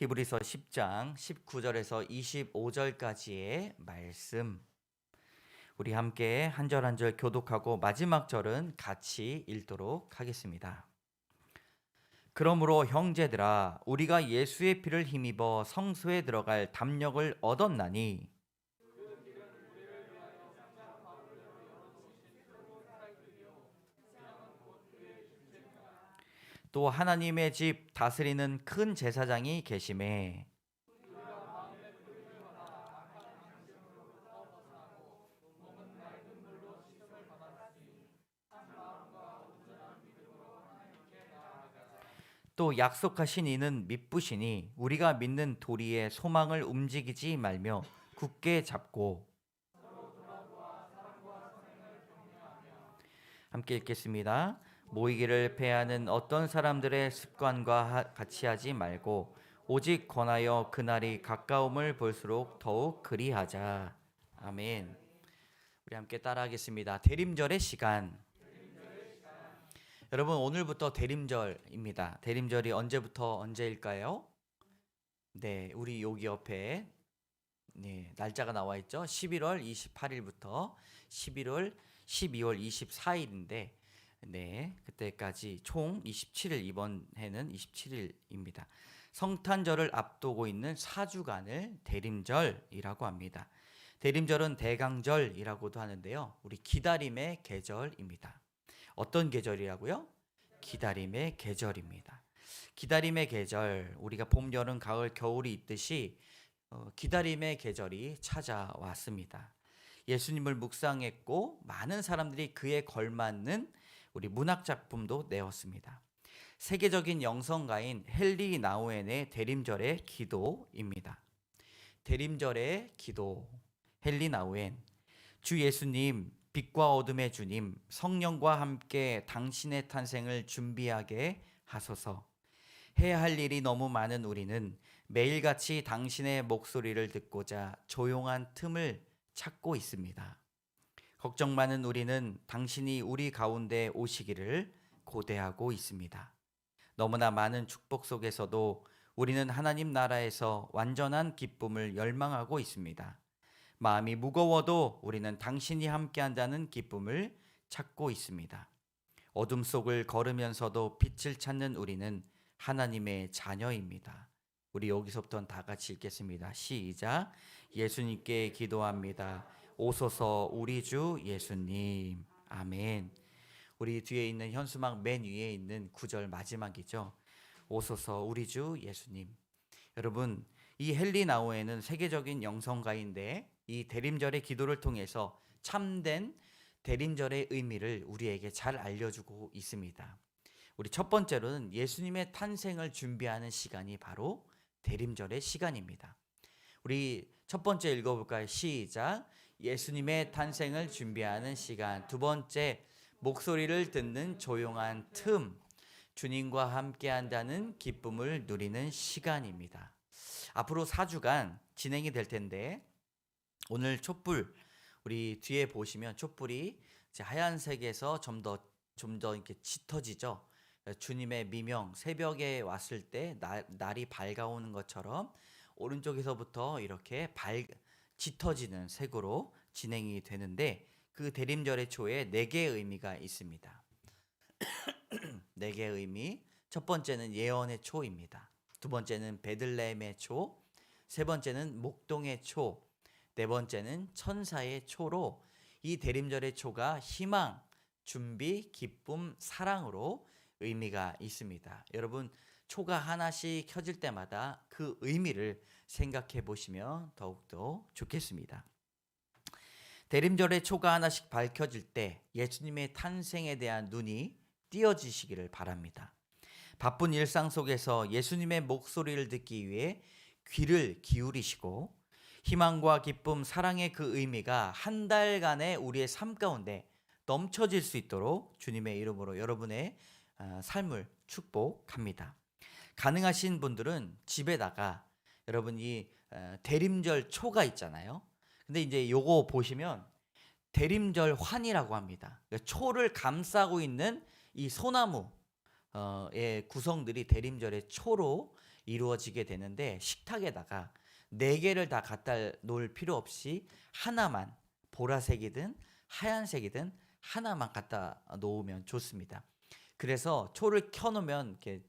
히브리서 10장 19절에서 25절까지의 말씀, 우리 함께 한 절 한 절 교독하고 마지막 절은 같이 읽도록 하겠습니다. 그러므로 형제들아, 우리가 예수의 피를 힘입어 성소에 들어갈 담력을 얻었나니 또 하나님의 집 다스리는 큰 제사장이 계심에 또 약속하신 이는 믿으시니 우리가 믿는 도리의 소망을 움직이지 말며 굳게 잡고, 함께 읽겠습니다. 모이기를 패하는 어떤 사람들의 습관과 같이 하지 말고 오직 권하여 그날이 가까움을 볼수록 더욱 그리하자. 아멘. 우리 함께 따라하겠습니다. 대림절의 시간. 여러분, 오늘부터 대림절입니다. 대림절이 언제부터 언제일까요? 네, 우리 여기 옆에 날짜가 나와 있죠. 11월 28일부터 12월 24일인데 그때까지 총 27일, 이번 해는 27일입니다. 성탄절을 앞두고 있는 4주간을 대림절이라고 합니다. 대림절은 대강절이라고도 하는데요. 우리 기다림의 계절입니다. 어떤 계절이라고요? 기다림의 계절입니다. 기다림의 계절, 우리가 봄, 여름, 가을, 겨울이 있듯이 기다림의 계절이 찾아왔습니다. 예수님을 묵상했고 많은 사람들이 그에 걸맞는 우리 문학 작품도 내었습니다. 세계적인 영성가인 헨리 나우엔의 대림절의 기도입니다. 대림절의 기도, 헨리 나우엔. 주 예수님, 빛과 어둠의 주님, 성령과 함께 당신의 탄생을 준비하게 하소서. 해야 할 일이 너무 많은 우리는 매일같이 당신의 목소리를 듣고자 조용한 틈을 찾고 있습니다. 걱정 많은 우리는 당신이 우리 가운데 오시기를 고대하고 있습니다. 너무나 많은 축복 속에서도 우리는 하나님 나라에서 완전한 기쁨을 열망하고 있습니다. 마음이 무거워도 우리는 당신이 함께한다는 기쁨을 찾고 있습니다. 어둠 속을 걸으면서도 빛을 찾는 우리는 하나님의 자녀입니다. 우리 여기서부터 다 같이 읽겠습니다. 시작. 예수님께 기도합니다. 오소서 우리 주 예수님. 아멘. 우리 뒤에 있는 현수막 맨 위에 있는 9절 마지막이죠. 오소서 우리 주 예수님. 여러분, 이 헨리 나우엔은 세계적인 영성가인데 이 대림절의 기도를 통해서 참된 대림절의 의미를 우리에게 잘 알려주고 있습니다. 우리 첫 번째로는 예수님의 탄생을 준비하는 시간이 바로 대림절의 시간입니다. 우리 첫 번째 읽어볼까요? 시작. 예수님의 탄생을 준비하는 시간. 두 번째, 목소리를 듣는 조용한 틈. 주님과 함께한다는 기쁨을 누리는 시간입니다. 앞으로 4주간 진행이 될 텐데 오늘 촛불, 우리 뒤에 보시면 촛불이 이제 하얀색에서 좀 더 이렇게 짙어지죠. 주님의 미명, 새벽에 왔을 때 날이 밝아오는 것처럼 오른쪽에서부터 이렇게 짙어지는 색으로 진행이 되는데 그 대림절의 초에 4개의 의미가 있습니다. 4개의 의미. 첫 번째는 예언의 초입니다. 두 번째는 베들레헴의 초, 세 번째는 목동의 초, 네 번째는 천사의 초로 이 대림절의 초가 희망, 준비, 기쁨, 사랑으로 의미가 있습니다. 여러분, 초가 하나씩 켜질 때마다 그 의미를 생각해 보시면 더욱더 좋겠습니다. 대림절의 초가 하나씩 밝혀질 때 예수님의 탄생에 대한 눈이 띄어지시기를 바랍니다. 바쁜 일상 속에서 예수님의 목소리를 듣기 위해 귀를 기울이시고 희망과 기쁨, 사랑의 그 의미가 한 달간의 우리의 삶 가운데 넘쳐질 수 있도록 주님의 이름으로 여러분의 삶을 축복합니다. 가능하신 분들은 집에다가 여러분 이 대림절 초가 있잖아요. 근데 이제 요거 보시면 대림절 환이라고 합니다. 초를 감싸고 있는 이 소나무의 구성들이 대림절의 초로 이루어지게 되는데, 식탁에다가 4개를 다 갖다 놓을 필요 없이 하나만, 보라색이든 하얀색이든 하나만 갖다 놓으면 좋습니다. 그래서 초를 켜놓으면 이렇게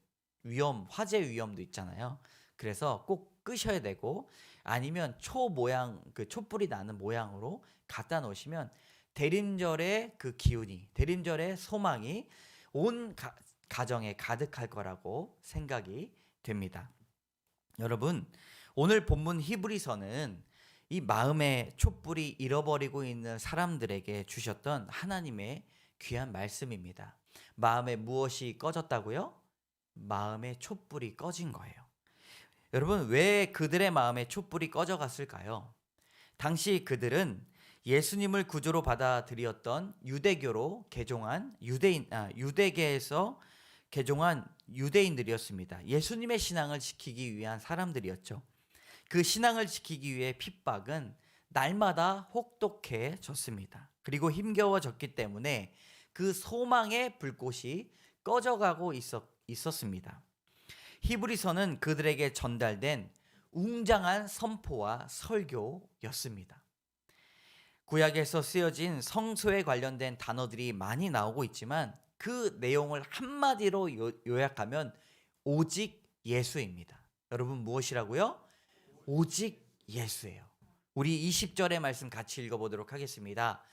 화재 위험도 있잖아요. 그래서 꼭 끄셔야 되고, 아니면 초 모양, 그 촛불이 나는 모양으로 갖다 놓으시면 대림절의 그 기운이, 대림절의 소망이 온 가정에 가득할 거라고 생각이 됩니다. 여러분, 오늘 본문 히브리서는 이 마음의 촛불이 잃어버리고 있는 사람들에게 주셨던 하나님의 귀한 말씀입니다. 마음에 무엇이 꺼졌다고요? 마음의 촛불이 꺼진 거예요. 여러분, 왜 그들의 마음에 촛불이 꺼져갔을까요? 당시 그들은 예수님을 구주로 받아들였던 유대교로 개종한 유대계에서 개종한 유대인들이었습니다. 예수님의 신앙을 지키기 위한 사람들이었죠. 그 신앙을 지키기 위해 핍박은 날마다 혹독해졌습니다. 그리고 힘겨워졌기 때문에 그 소망의 불꽃이 꺼져가고 있었습니다. 히브리서는 그들에게 전달된 웅장한 선포와 설교였습니다. 구약에서 쓰여진 성소에 관련된 단어들이 많이 나오고 있지만 그 내용을 한마디로 요약하면 오직 예수입니다. 여러분, 무엇이라고요? 오직 예수예요. 우리 20절의 말씀 같이 읽어보도록 하겠습니다.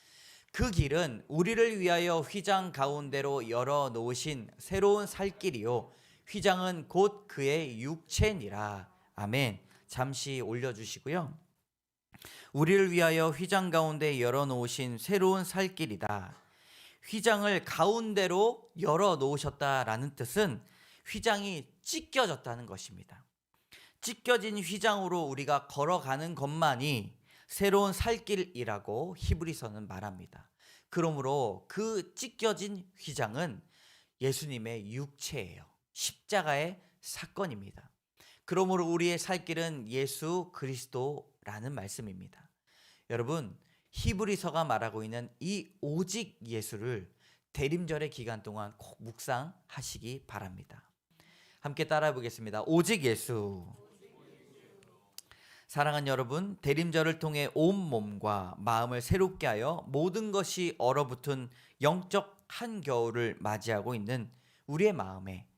그 길은 우리를 위하여 휘장 가운데로 열어놓으신 새로운 살 길이요, 휘장은 곧 그의 육체니라. 아멘. 잠시 올려주시고요. 우리를 위하여 휘장 가운데 열어놓으신 새로운 살 길이다. 휘장을 가운데로 열어놓으셨다라는 뜻은 휘장이 찢겨졌다는 것입니다. 찢겨진 휘장으로 우리가 걸어가는 것만이 새로운 살길이라고 히브리서는 말합니다. 그러므로 그 찢겨진 휘장은 예수님의 육체예요. 십자가의 사건입니다. 그러므로 우리의 살 길은 예수 그리스도라는 말씀입니다. 여러분, 히브리서가 말하고 있는 이 오직 예수를 대림절의 기간 동안 꼭 묵상하시기 바랍니다. 함께 따라해 보겠습니다. 오직 예수. 사랑하는 여러분, 대림절을 통해 온 몸과 마음을 새롭게 하여 모든 것이 얼어붙은 영적 한겨울을 맞이하고 있는 우리의 마음에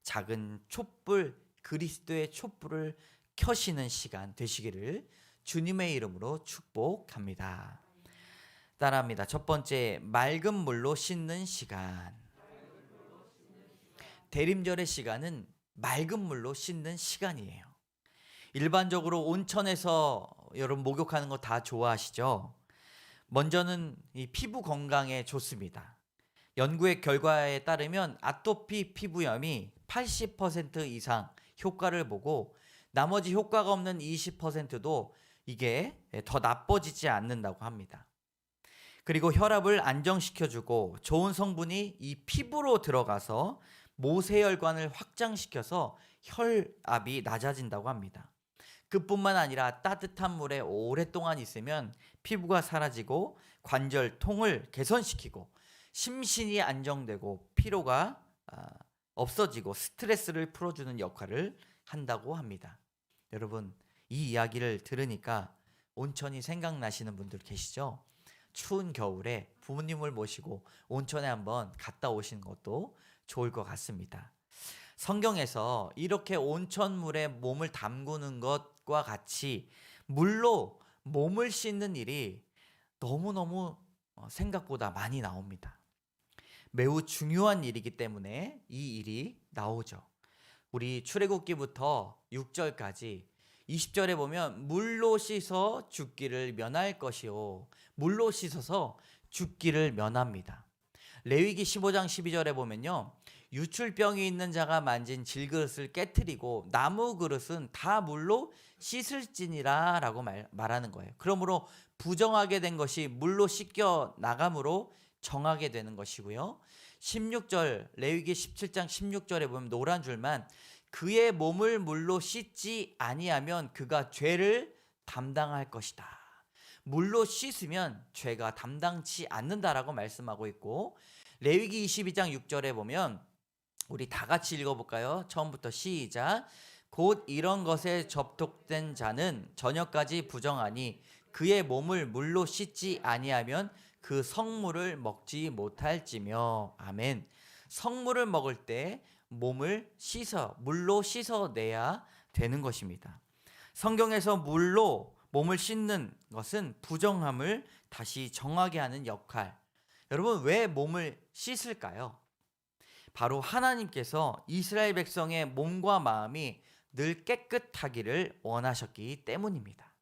작은 촛불, 그리스도의 촛불을 켜시는 시간 되시기를 주님의 이름으로 축복합니다. 따라합니다. 첫 번째, 맑은 물로 씻는 시간. 대림절의 시간은 맑은 물로 씻는 시간이에요. 일반적으로 온천에서 여러분 목욕하는 거 다 좋아하시죠? 먼저는 이 피부 건강에 좋습니다. 연구의 결과에 따르면 아토피 피부염이 80% 이상 효과를 보고 나머지 효과가 없는 20%도 이게 더 나빠지지 않는다고 합니다. 그리고 혈압을 안정시켜주고 좋은 성분이 이 피부로 들어가서 모세혈관을 확장시켜서 혈압이 낮아진다고 합니다. 그뿐만 아니라 따뜻한 물에 오랫동안 있으면 피부가 사라지고 관절통을 개선시키고 심신이 안정되고 피로가 없어지고 스트레스를 풀어주는 역할을 한다고 합니다. 여러분, 이 이야기를 들으니까 온천이 생각나시는 분들 계시죠? 추운 겨울에 부모님을 모시고 온천에 한번 갔다 오시는 것도 좋을 것 같습니다. 성경에서 이렇게 온천물에 몸을 담그는 것과 같이 물로 몸을 씻는 일이 너무너무 생각보다 많이 나옵니다. 매우 중요한 일이기 때문에 이 일이 나오죠. 우리 출애굽기부터 6절까지 20절에 보면 물로 씻어 죽기를 면할 것이요, 물로 씻어서 죽기를 면합니다. 레위기 15장 12절에 보면요, 유출병이 있는 자가 만진 질그릇을 깨트리고 나무 그릇은 다 물로 씻을지니라 라고 말하는 거예요. 그러므로 부정하게 된 것이 물로 씻겨 나감으로 정하게 되는 것이고요. 16절, 레위기 17장 16절에 보면 노란 줄만 그의 몸을 물로 씻지 아니하면 그가 죄를 담당할 것이다. 물로 씻으면 죄가 담당치 않는다라고 말씀하고 있고, 레위기 22장 6절에 보면 우리 다 같이 읽어볼까요? 처음부터 시작. 곧 이런 것에 접촉된 자는 저녁까지 부정하니 그의 몸을 물로 씻지 아니하면 그 성물을 먹지 못할지며. 아멘. 성물을 먹을 때 몸을 물로 씻어내야 되는 것입니다. 성경에서 물로 몸을 씻는 것은 부정함을 다시 정하게 하는 역할. 여러분, 왜 몸을 씻을까요? 바로 하나님께서 이스라엘 백성의 몸과 마음이 늘 깨끗하기를 원하셨기 때문입니다.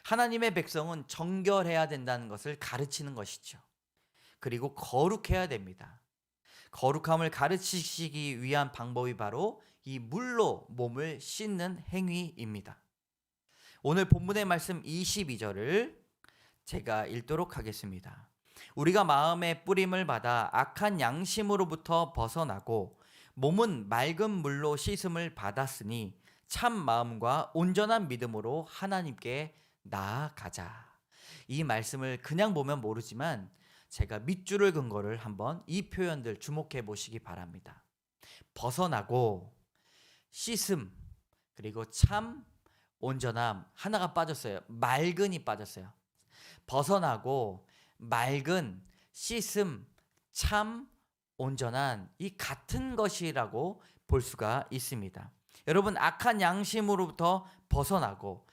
하나님의 백성은 정결해야 된다는 것을 가르치는 것이죠. 그리고 거룩해야 됩니다. 거룩함을 가르치시기 위한 방법이 바로 이 물로 몸을 씻는 행위입니다. 오늘 본문의 말씀 22절을 제가 읽도록 하겠습니다. 우리가 마음의 뿌림을 받아 악한 양심으로부터 벗어나고 몸은 맑은 물로 씻음을 받았으니 참 마음과 온전한 믿음으로 하나님께 나아가자. 이 말씀을 그냥 보면 모르지만 제가 밑줄을 긋은 거를 한번 이 표현들 주목해 보시기 바랍니다. 벗어나고 씻음, 그리고 참, 온전함, 하나가 빠졌어요. 맑은이 빠졌어요. 벗어나고 맑은, 씻음, 참, 온전한, 이 같은 것이라고 볼 수가 있습니다. 여러분, 악한 양심으로부터 벗어나고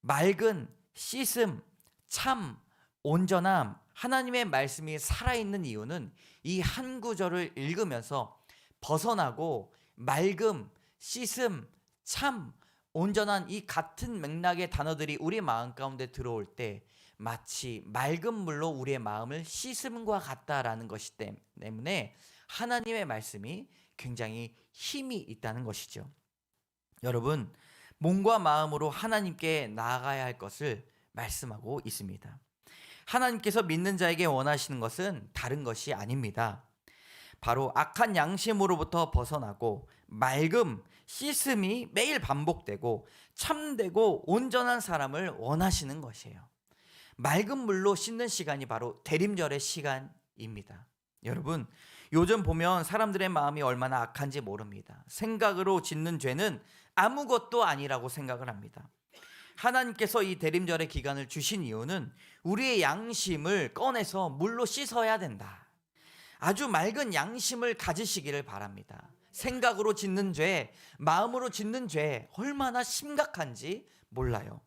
맑은, 씻음, 참, 온전함, 하나님의 말씀이 살아있는 이유는 이 한 구절을 읽으면서 벗어나고 맑음, 씻음, 참, 온전한 이 같은 맥락의 단어들이 우리 마음 가운데 들어올 때 마치 맑은 물로 우리의 마음을 씻음과 같다라는 것이 때문에 하나님의 말씀이 굉장히 힘이 있다는 것이죠. 여러분, 몸과 마음으로 하나님께 나아가야 할 것을 말씀하고 있습니다. 하나님께서 믿는 자에게 원하시는 것은 다른 것이 아닙니다. 바로 악한 양심으로부터 벗어나고 맑음, 씻음이 매일 반복되고 참되고 온전한 사람을 원하시는 것이에요. 맑은 물로 씻는 시간이 바로 대림절의 시간입니다. 여러분, 요즘 보면 사람들의 마음이 얼마나 악한지 모릅니다. 생각으로 짓는 죄는 아무것도 아니라고 생각을 합니다. 하나님께서 이 대림절의 기간을 주신 이유는 우리의 양심을 꺼내서 물로 씻어야 된다. 아주 맑은 양심을 가지시기를 바랍니다. 생각으로 짓는 죄, 마음으로 짓는 죄 얼마나 심각한지 몰라요.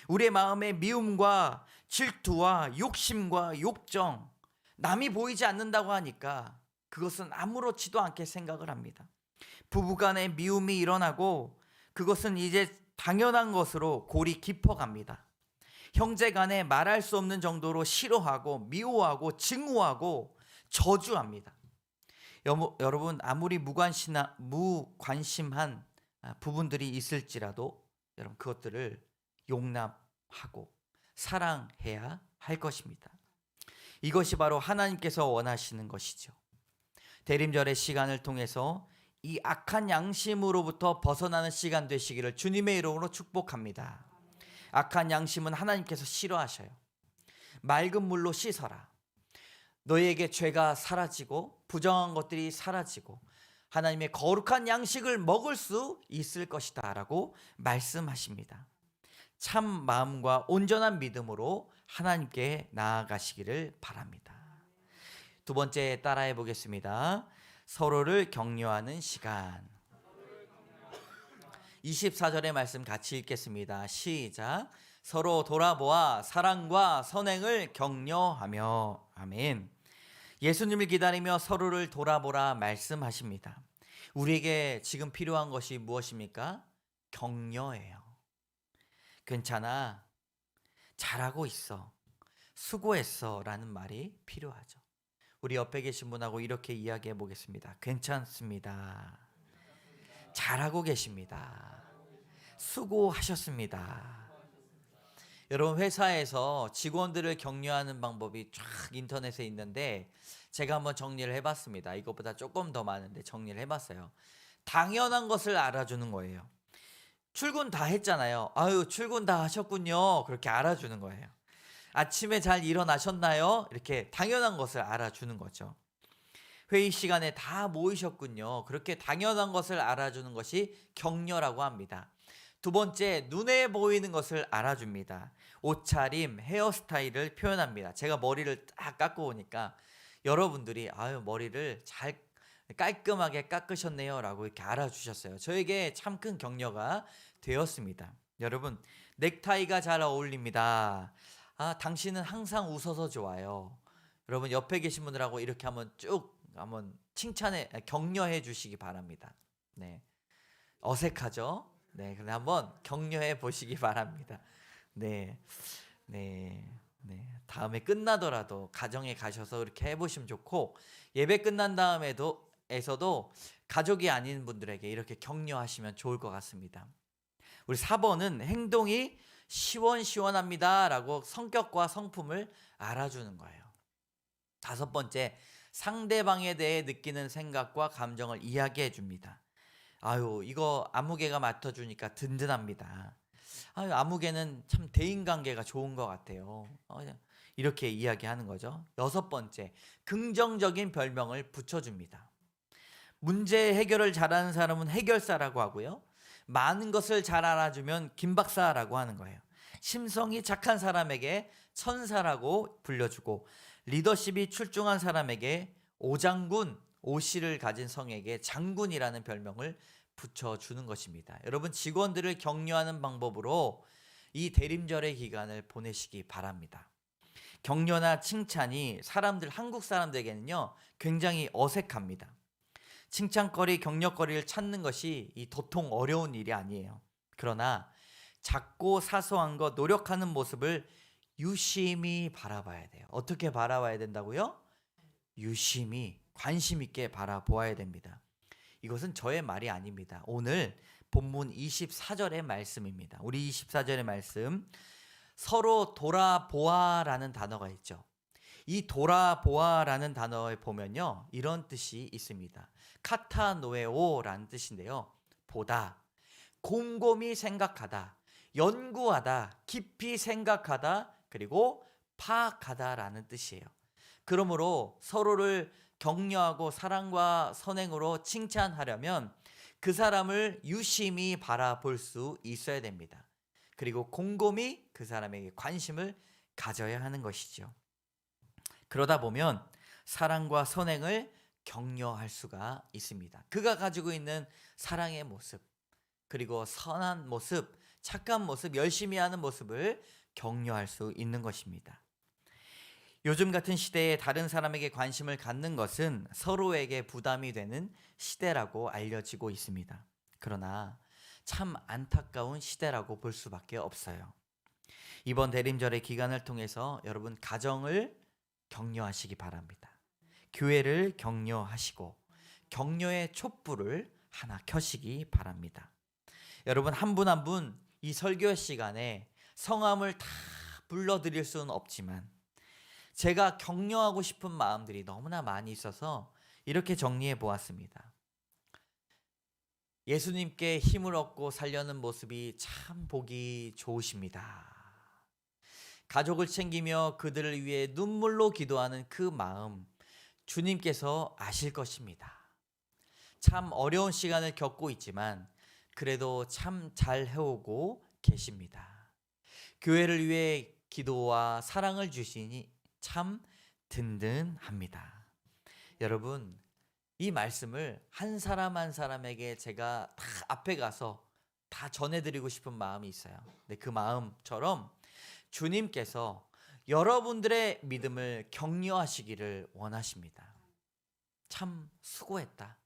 우리의 마음의 미움과 질투와 욕심과 욕정, 남이 보이지 않는다고 하니까 그것은 아무렇지도 않게 생각을 합니다. 부부간의 미움이 일어나고 그것은 이제 당연한 것으로 골이 깊어갑니다. 형제간에 말할 수 없는 정도로 싫어하고 미워하고 증오하고 저주합니다. 여러분, 아무리 무관심한 부분들이 있을지라도 여러분 그것들을 용납하고 사랑해야 할 것입니다. 이것이 바로 하나님께서 원하시는 것이죠. 대림절의 시간을 통해서 이 악한 양심으로부터 벗어나는 시간 되시기를 주님의 이름으로 축복합니다. 악한 양심은 하나님께서 싫어하셔요. 맑은 물로 씻어라. 너희에게 죄가 사라지고 부정한 것들이 사라지고 하나님의 거룩한 양식을 먹을 수 있을 것이다 라고 말씀하십니다. 참 마음과 온전한 믿음으로 하나님께 나아가시기를 바랍니다. 두 번째 따라해 보겠습니다. 서로를 격려하는 시간. 24절의 말씀 같이 읽겠습니다. 시작. 서로 돌아보아 사랑과 선행을 격려하며. 아멘. 예수님을 기다리며 서로를 돌아보라 말씀하십니다. 우리에게 지금 필요한 것이 무엇입니까? 격려예요. 괜찮아, 잘하고 있어, 수고했어 라는 말이 필요하죠. 우리 옆에 계신 분하고 이렇게 이야기해 보겠습니다. 괜찮습니다. 잘하고 계십니다. 수고하셨습니다. 여러분, 회사에서 직원들을 격려하는 방법이 쫙 인터넷에 있는데 제가 한번 정리를 해봤습니다. 이것보다 조금 더 많은데 정리를 해봤어요. 당연한 것을 알아주는 거예요. 출근 다 했잖아요. 아유, 출근 다 하셨군요. 그렇게 알아주는 거예요. 아침에 잘 일어나셨나요? 이렇게 당연한 것을 알아주는 거죠. 회의 시간에 다 모이셨군요. 그렇게 당연한 것을 알아주는 것이 격려라고 합니다. 두 번째, 눈에 보이는 것을 알아줍니다. 옷차림, 헤어스타일을 표현합니다. 제가 머리를 딱 깎고 오니까 여러분들이 아유 머리를 잘 깔끔하게 깎으셨네요 라고 이렇게 알아주셨어요. 저에게 참 큰 격려가 되었습니다. 여러분, 넥타이가 잘 어울립니다. 당신은 항상 웃어서 좋아요. 여러분, 옆에 계신 분들하고 이렇게 한번 격려해 주시기 바랍니다. 네. 어색하죠? 네. 근데 한번 격려해 보시기 바랍니다. 네. 네. 네. 다음에 끝나더라도 가정에 가셔서 이렇게 해보시면 좋고, 예배 끝난 다음에도 가족이 아닌 분들에게 이렇게 격려하시면 좋을 것 같습니다. 우리 4번은 행동이 시원시원합니다 라고 성격과 성품을 알아주는 거예요. 5번째, 상대방에 대해 느끼는 생각과 감정을 이야기해 줍니다. 아유, 이거 아무개가 맡아주니까 든든합니다. 아유, 아무개는 참 대인관계가 좋은 것 같아요. 이렇게 이야기하는 거죠. 6번째, 긍정적인 별명을 붙여줍니다. 문제 해결을 잘하는 사람은 해결사라고 하고요. 많은 것을 잘 알아주면 김박사라고 하는 거예요. 심성이 착한 사람에게 천사라고 불려주고, 리더십이 출중한 사람에게 오장군, 오씨를 가진 성에게 장군이라는 별명을 붙여주는 것입니다. 여러분, 직원들을 격려하는 방법으로 이 대림절의 기간을 보내시기 바랍니다. 격려나 칭찬이 한국 사람들에게는요 굉장히 어색합니다. 칭찬거리, 격려거리를 찾는 것이 이 도통 어려운 일이 아니에요. 그러나 작고 사소한 것, 노력하는 모습을 유심히 바라봐야 돼요. 어떻게 바라봐야 된다고요? 유심히 관심 있게 바라보아야 됩니다. 이것은 저의 말이 아닙니다. 오늘 본문 24절의 말씀입니다. 우리 24절의 말씀, 서로 돌아보아라는 단어가 있죠. 이 돌아보아라는 단어에 보면요 이런 뜻이 있습니다. 카타노에오라는 뜻인데요. 보다, 곰곰이 생각하다, 연구하다, 깊이 생각하다, 그리고 파악하다라는 뜻이에요. 그러므로 서로를 격려하고 사랑과 선행으로 칭찬하려면 그 사람을 유심히 바라볼 수 있어야 됩니다. 그리고 곰곰이 그 사람에게 관심을 가져야 하는 것이죠. 그러다 보면 사랑과 선행을 격려할 수가 있습니다. 그가 가지고 있는 사랑의 모습, 그리고 선한 모습, 착한 모습, 열심히 하는 모습을 격려할 수 있는 것입니다. 요즘 같은 시대에 다른 사람에게 관심을 갖는 것은 서로에게 부담이 되는 시대라고 알려지고 있습니다. 그러나 참 안타까운 시대라고 볼 수밖에 없어요. 이번 대림절의 기간을 통해서 여러분 가정을 격려하시기 바랍니다. 교회를 격려하시고 격려의 촛불을 하나 켜시기 바랍니다. 여러분 한 분 한 분 이 설교 시간에 성함을 다 불러드릴 수는 없지만 제가 격려하고 싶은 마음들이 너무나 많이 있어서 이렇게 정리해 보았습니다. 예수님께 힘을 얻고 살려는 모습이 참 보기 좋으십니다. 가족을 챙기며 그들을 위해 눈물로 기도하는 그 마음, 주님께서 아실 것입니다. 참 어려운 시간을 겪고 있지만 그래도 참 잘 해오고 계십니다. 교회를 위해 기도와 사랑을 주시니 참 든든합니다. 여러분, 이 말씀을 한 사람 한 사람에게 제가 다 앞에 가서 다 전해드리고 싶은 마음이 있어요. 근데 그 마음처럼 주님께서 여러분들의 믿음을 격려하시기를 원하십니다. 참 수고했다,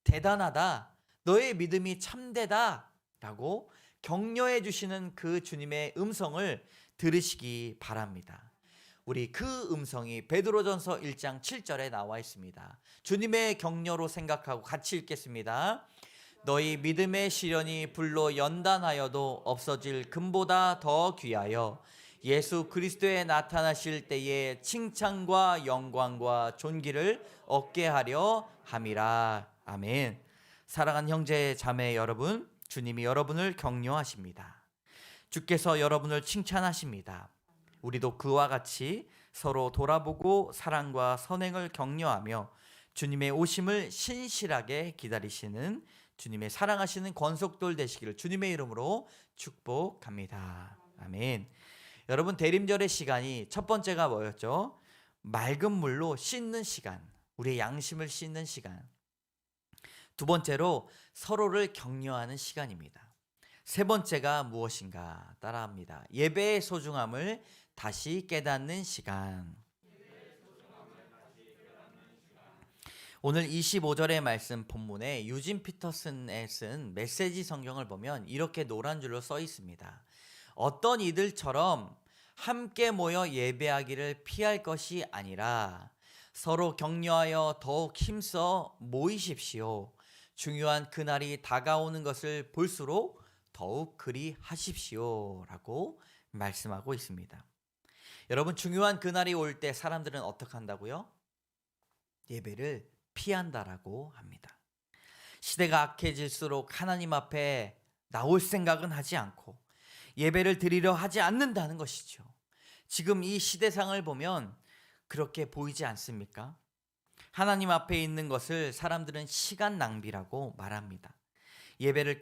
대단하다, 너의 믿음이 참되다 라고 격려해 주시는 그 주님의 음성을 들으시기 바랍니다. 우리 그 음성이 베드로전서 1장 7절에 나와 있습니다. 주님의 격려로 생각하고 같이 읽겠습니다. 너희 믿음의 시련이 불로 연단하여도 없어질 금보다 더 귀하여 예수 그리스도에 나타나실 때에 칭찬과 영광과 존귀를 얻게 하려 함이라. 아멘. 사랑하는 형제 자매 여러분, 주님이 여러분을 격려하십니다. 주께서 여러분을 칭찬하십니다. 우리도 그와 같이 서로 돌아보고 사랑과 선행을 격려하며 주님의 오심을 신실하게 기다리시는 주님의 사랑하시는 권속돌 되시기를 주님의 이름으로 축복합니다. 아멘. 여러분, 대림절의 시간이 첫 번째가 뭐였죠? 맑은 물로 씻는 시간, 우리의 양심을 씻는 시간. 두 번째로 서로를 격려하는 시간입니다. 세 번째가 무엇인가 따라합니다. 예배의 소중함을 다시 깨닫는 시간. 오늘 25절의 말씀 본문에 유진 피터슨에 쓴 메시지 성경을 보면 이렇게 노란 줄로 써 있습니다. 어떤 이들처럼 함께 모여 예배하기를 피할 것이 아니라 서로 격려하여 더욱 힘써 모이십시오. 중요한 그날이 다가오는 것을 볼수록 더욱 그리 하십시오. 라고 말씀하고 있습니다. 여러분, 중요한 그날이 올 때 사람들은 어떻게 한다고요? 예배를 피한다라고 합니다. 시대가 악해질수록 하나님 앞에 나올 생각은 하지 않고 예배를 드리려 하지 않는다는 것이죠. 지금 이 시대상을 보면 그렇게 보이지 않습니까? 하나님 앞에 있는 것을 사람들은 시간 낭비라고 말합니다. 예배를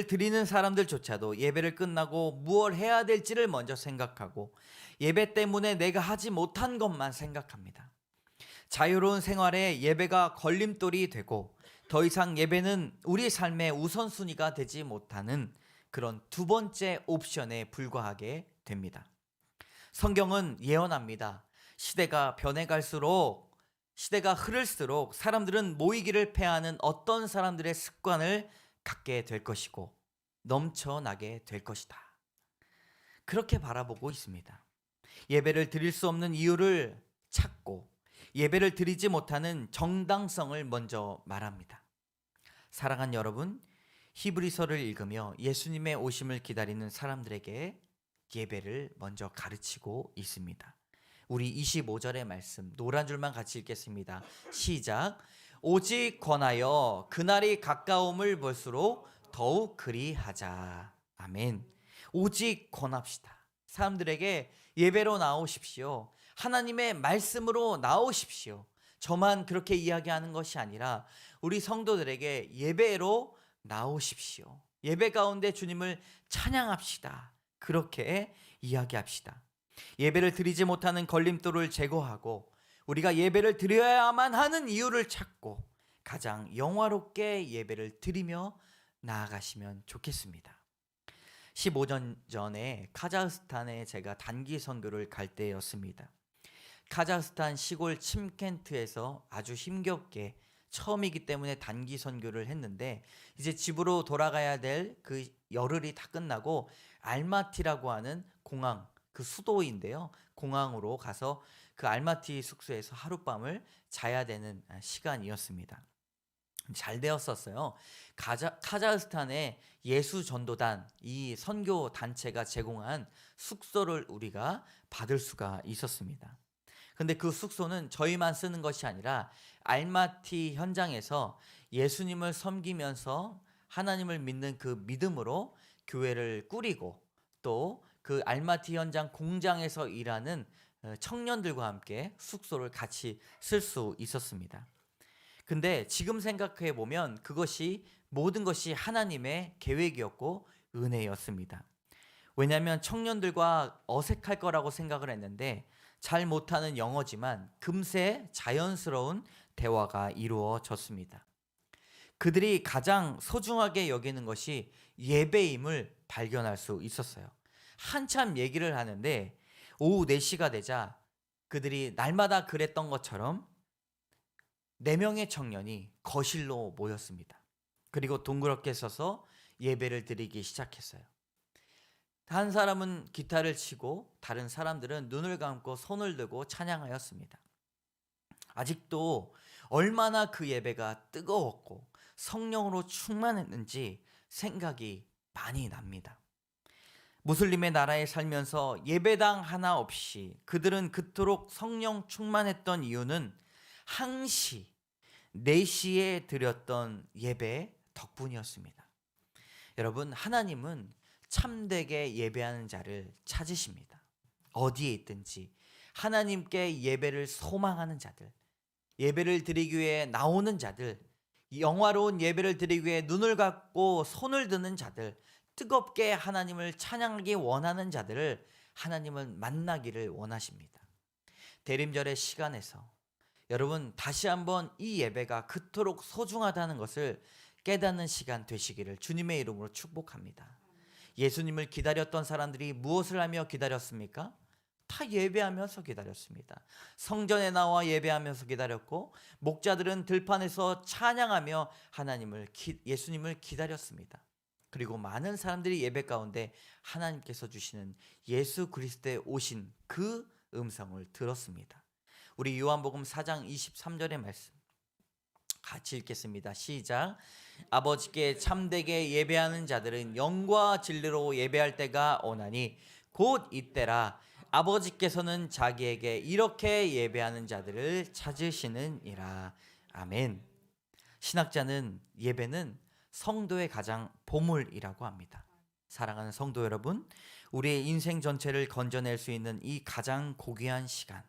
드리는 사람들조차도 예배를 끝나고 무엇을 해야 될지를 먼저 생각하고 예배 때문에 내가 하지 못한 것만 생각합니다. 자유로운 생활에 예배가 걸림돌이 되고 더 이상 예배는 우리 삶의 우선순위가 되지 못하는 그런 두 번째 옵션에 불과하게 됩니다. 성경은 예언합니다. 시대가 변해갈수록, 시대가 흐를수록 사람들은 모이기를 패하는 어떤 사람들의 습관을 갖게 될 것이고 넘쳐나게 될 것이다. 그렇게 바라보고 있습니다. 예배를 드릴 수 없는 이유를 찾고 예배를 드리지 못하는 정당성을 먼저 말합니다. 사랑하는 여러분, 히브리서를 읽으며 예수님의 오심을 기다리는 사람들에게 예배를 먼저 가르치고 있습니다. 우리 25절의 말씀 노란 줄만 같이 읽겠습니다. 시작. 오직 권하여 그날이 가까움을 볼수록 더욱 그리하자. 아멘. 오직 권합시다. 사람들에게 예배로 나오십시오. 하나님의 말씀으로 나오십시오. 저만 그렇게 이야기하는 것이 아니라 우리 성도들에게 예배로 나오십시오. 예배 가운데 주님을 찬양합시다. 그렇게 이야기합시다. 예배를 드리지 못하는 걸림돌을 제거하고 우리가 예배를 드려야만 하는 이유를 찾고 가장 영화롭게 예배를 드리며 나아가시면 좋겠습니다. 15년 전에 카자흐스탄에 제가 단기 선교를 갈 때였습니다. 카자흐스탄 시골 침켄트에서 아주 힘겹게 처음이기 때문에 단기 선교를 했는데 이제 집으로 돌아가야 될 그 열흘이 다 끝나고 알마티라고 하는 공항, 그 수도인데요. 공항으로 가서 그 알마티 숙소에서 하룻밤을 자야 되는 시간이었습니다. 잘 되었었어요. 카자흐스탄의 예수전도단, 이 선교 단체가 제공한 숙소를 우리가 받을 수가 있었습니다. 근데 그 숙소는 저희만 쓰는 것이 아니라 알마티 현장에서 예수님을 섬기면서 하나님을 믿는 그 믿음으로 교회를 꾸리고 또 그 알마티 현장 공장에서 일하는 청년들과 함께 숙소를 같이 쓸 수 있었습니다. 근데 지금 생각해 보면 그것이 모든 것이 하나님의 계획이었고 은혜였습니다. 왜냐하면 청년들과 어색할 거라고 생각을 했는데 잘 못하는 영어지만 금세 자연스러운 대화가 이루어졌습니다. 그들이 가장 소중하게 여기는 것이 예배임을 발견할 수 있었어요. 한참 얘기를 하는데 오후 4시가 되자 그들이 날마다 그랬던 것처럼 4명의 청년이 거실로 모였습니다. 그리고 동그랗게 서서 예배를 드리기 시작했어요. 한 사람은 기타를 치고 다른 사람들은 눈을 감고 손을 들고 찬양하였습니다. 아직도 얼마나 그 예배가 뜨거웠고 성령으로 충만했는지 생각이 많이 납니다. 무슬림의 나라에 살면서 예배당 하나 없이 그들은 그토록 성령 충만했던 이유는 항시 4시에 드렸던 예배 덕분이었습니다. 여러분, 하나님은 참되게 예배하는 자를 찾으십니다. 어디에 있든지 하나님께 예배를 소망하는 자들, 예배를 드리기 위해 나오는 자들, 영화로운 예배를 드리기 위해 눈을 감고 손을 드는 자들, 뜨겁게 하나님을 찬양하기 원하는 자들을 하나님은 만나기를 원하십니다. 대림절의 시간에서 여러분 다시 한번 이 예배가 그토록 소중하다는 것을 깨닫는 시간 되시기를 주님의 이름으로 축복합니다. 예수님을 기다렸던 사람들이 무엇을 하며 기다렸습니까? 다 예배하면서 기다렸습니다. 성전에 나와 예배하면서 기다렸고, 목자들은 들판에서 찬양하며 예수님을 기다렸습니다. 그리고 많은 사람들이 예배 가운데 하나님께서 주시는 예수 그리스도의 오신 그 음성을 들었습니다. 우리 요한복음 4장 23절의 말씀 같이 읽겠습니다. 시작. 아버지께 참되게 예배하는 자들은 영과 진리로 예배할 때가 오나니 곧 이때라. 아버지께서는 자기에게 이렇게 예배하는 자들을 찾으시느니라. 아멘. 신학자는 예배는 성도의 가장 보물이라고 합니다. 사랑하는 성도 여러분, 우리의 인생 전체를 건져낼 수 있는 이 가장 고귀한 시간,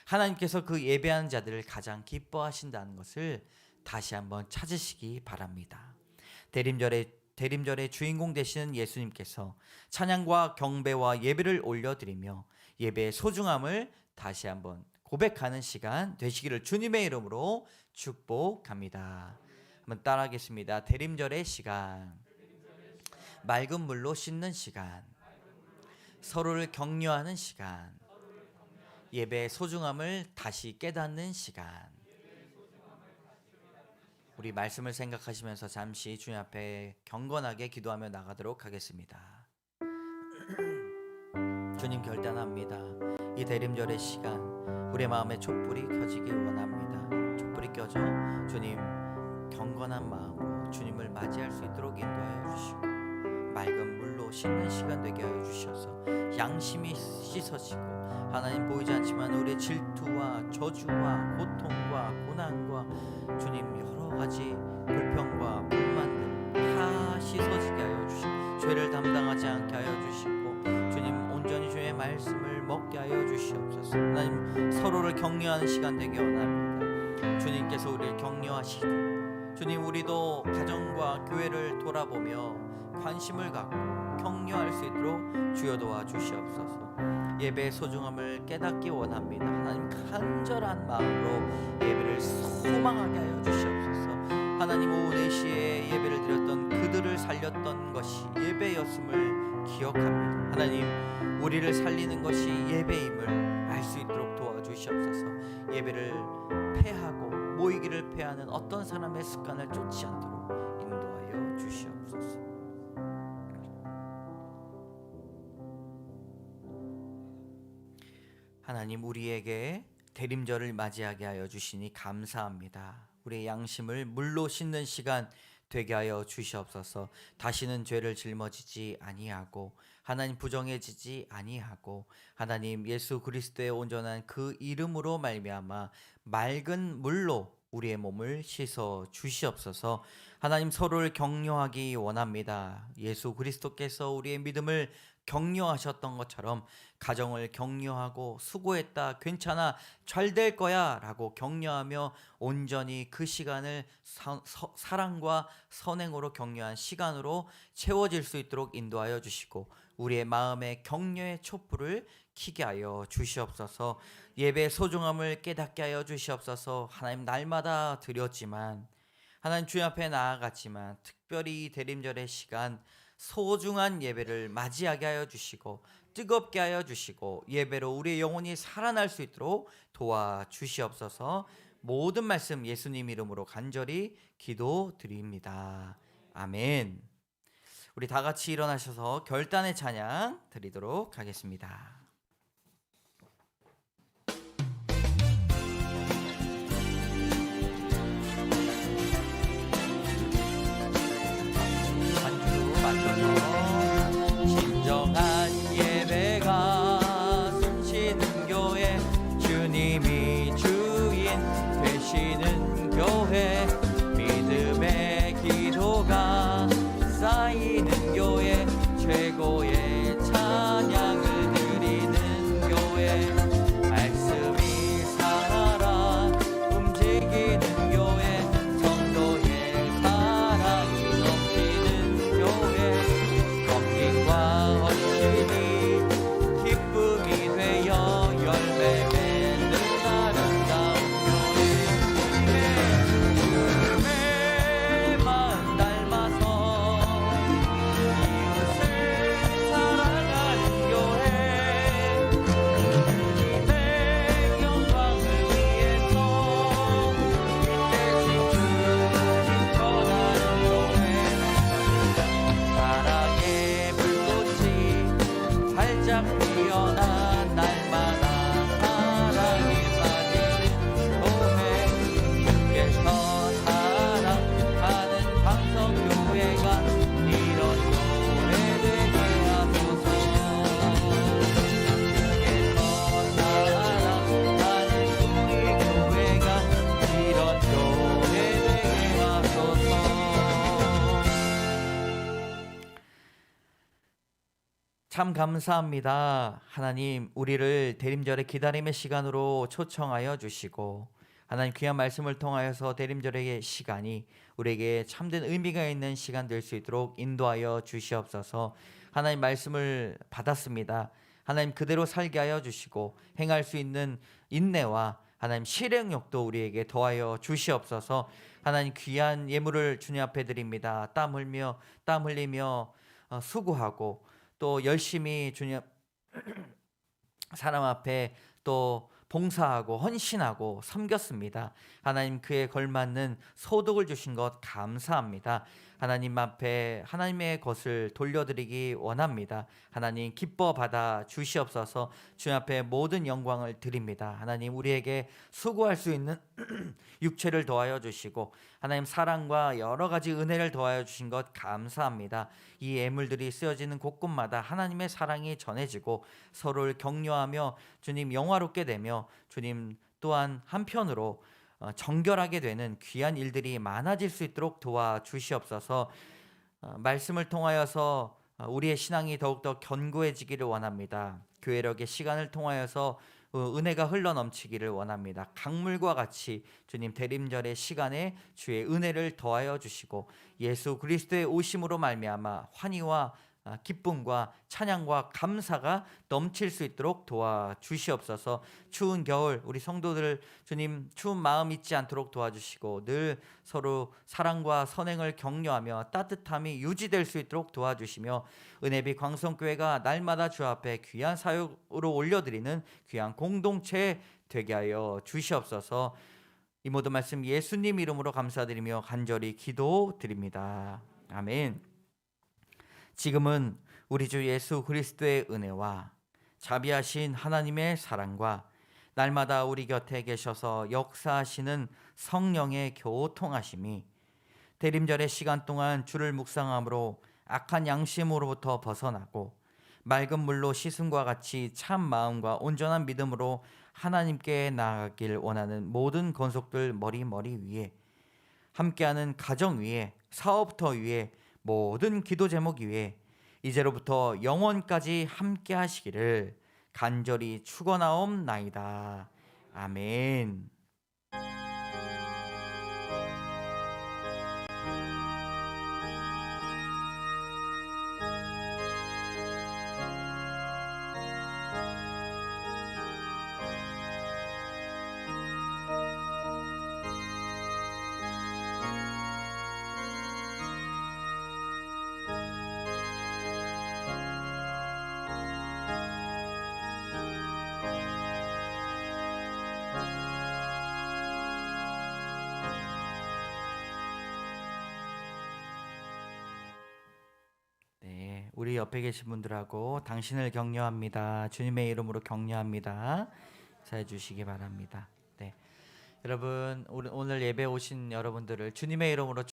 하나님께서 그 예배하는 자들을 가장 기뻐하신다는 것을 다시 한번 찾으시기 바랍니다. 대림절의 주인공 되시는 예수님께서 찬양과 경배와 예배를 올려드리며 예배의 소중함을 다시 한번 고백하는 시간 되시기를 주님의 이름으로 축복합니다. 한번 따라하겠습니다. 대림절의 시간, 맑은 물로 씻는 시간, 서로를 격려하는 시간, 예배의 소중함을 다시 깨닫는 시간. 우리 말씀을 생각하시면서 잠시 주님 앞에 경건하게 기도하며 나가도록 하겠습니다. 주님, 결단합니다. 이 대림절의 시간 우리의 마음에 촛불이 켜지기 원합니다. 촛불이 켜져 주님 경건한 마음으로 주님을 맞이할 수 있도록 인도하여 주시고, 맑은 물로 씻는 시간 되게 하여 주셔서 양심이 씻어지고, 하나님 보이지 않지만 우리의 질투와 저주와 고통과 고난과 주님 여러 가지 불평과 불만들 다 씻어지게 하여 주시고, 죄를 담당하지 않게 하여 주시고, 주님 온전히 주의 말씀을 먹게 하여 주시옵소서. 하나님 서로를 격려하는 시간 되게 원합니다. 주님께서 우리를 격려하시고, 주님 우리도 가정과 교회를 돌아보며 관심을 갖고 격려할 수 있도록 주여 도와주시옵소서. 예배의 소중함을 깨닫기 원합니다. 하나님 간절한 마음으로 예배를 소망하게 하여 주시옵소서. 하나님 오후 4시에 예배를 드렸던 그들을 살렸던 것이 예배였음을 기억합니다. 하나님 우리를 살리는 것이 예배임을 알 수 있도록 도와주시옵소서. 예배를 패하고 모이기를 패하는 어떤 사람의 습관을 쫓지 않도록 인도하여 주시옵소서. 하나님 우리에게 대림절을 맞이하게 하여 주시니 감사합니다. 우리의 양심을 물로 씻는 시간 되게 하여 주시옵소서. 다시는 죄를 짊어지지 아니하고 하나님 부정해지지 아니하고, 하나님 예수 그리스도의 온전한 그 이름으로 말미암아 맑은 물로 우리의 몸을 씻어 주시옵소서. 하나님 서로를 격려하기 원합니다. 예수 그리스도께서 우리의 믿음을 격려하셨던 것처럼 가정을 격려하고 수고했다, 괜찮아, 잘 될 거야 라고 격려하며 온전히 그 시간을 사랑과 선행으로 격려한 시간으로 채워질 수 있도록 인도하여 주시고, 우리의 마음에 격려의 촛불을 켜게 하여 주시옵소서. 예배의 소중함을 깨닫게 하여 주시옵소서. 하나님 날마다 드렸지만, 하나님 주님 앞에 나아갔지만, 특별히 대림절의 시간 소중한 예배를 맞이하게 하여 주시고 뜨겁게 하여 주시고 예배로 우리의 영혼이 살아날 수 있도록 도와주시옵소서. 모든 말씀 예수님 이름으로 간절히 기도드립니다. 아멘. 우리 다 같이 일어나셔서 결단의 찬양 드리도록 하겠습니다. 진정한 예배가 숨쉬는 교회, 주님이 주인 되시는 교회, 믿음의 기도가 쌓이는 교회, 최고의 찬양을 드리는 교회, 말씀이 살아 움직이는 참 감사합니다. 하나님, 우리를 대림절의 기다림의 시간으로 초청하여 주시고 하나님 귀한 말씀을 통하여서 대림절의 시간이 우리에게 참된 의미가 있는 시간 될 수 있도록 인도하여 주시옵소서. 하나님 말씀을 받았습니다. 하나님 그대로 살게 하여 주시고 행할 수 있는 인내와 하나님 실행력도 우리에게 더하여 주시옵소서. 하나님 귀한 예물을 주님 앞에 드립니다. 땀 흘리며 수고하고 또 열심히 주님 사람 앞에 또 봉사하고 헌신하고 섬겼습니다. 하나님 그에 걸맞는 소득을 주신 것 감사합니다. 하나님 앞에 하나님의 것을 돌려드리기 원합니다. 하나님 기뻐 받아 주시옵소서. 주님 앞에 모든 영광을 드립니다. 하나님 우리에게 수고할 수 있는 육체를 더하여 주시고 하나님 사랑과 여러 가지 은혜를 더하여 주신 것 감사합니다. 이 예물들이 쓰여지는 곳곳마다 하나님의 사랑이 전해지고 서로를 격려하며 주님 영화롭게 되며 주님 또한 한편으로 정결하게 되는 귀한 일들이 많아질 수 있도록 도와주시옵소서. 말씀을 통하여서 우리의 신앙이 더욱더 견고해지기를 원합니다. 교회력의 시간을 통하여서 은혜가 흘러넘치기를 원합니다. 강물과 같이 주님 대림절의 시간에 주의 은혜를 더하여 주시고 예수 그리스도의 오심으로 말미암아 환희와 기쁨과 찬양과 감사가 넘칠 수 있도록 도와주시옵소서. 추운 겨울 우리 성도들 주님 추운 마음 잊지 않도록 도와주시고 늘 서로 사랑과 선행을 격려하며 따뜻함이 유지될 수 있도록 도와주시며 은혜비 광성교회가 날마다 주 앞에 귀한 사역으로 올려드리는 귀한 공동체 되게 하여 주시옵소서. 이 모든 말씀 예수님 이름으로 감사드리며 간절히 기도드립니다. 아멘. 지금은 우리 주 예수 그리스도의 은혜와 자비하신 하나님의 사랑과 날마다 우리 곁에 계셔서 역사하시는 성령의 교통하심이 대림절의 시간 동안 주를 묵상함으로 악한 양심으로부터 벗어나고 맑은 물로 씻음과 같이 참 마음과 온전한 믿음으로 하나님께 나아가길 원하는 모든 건속들 머리 위에 함께하는 가정 위에 사업터 위에 모든 기도 제목 위에 이제로부터 영원까지 함께 하시기를 간절히 축원하옵나이다. 아멘. 우리 옆에 계신 분들하고 당신을 격려합니다. 주님의 이름으로 격려합니다. 잘 주시기 바랍니다. 네, 여러분 오늘 예배 오신 여러분들을 주님의 이름으로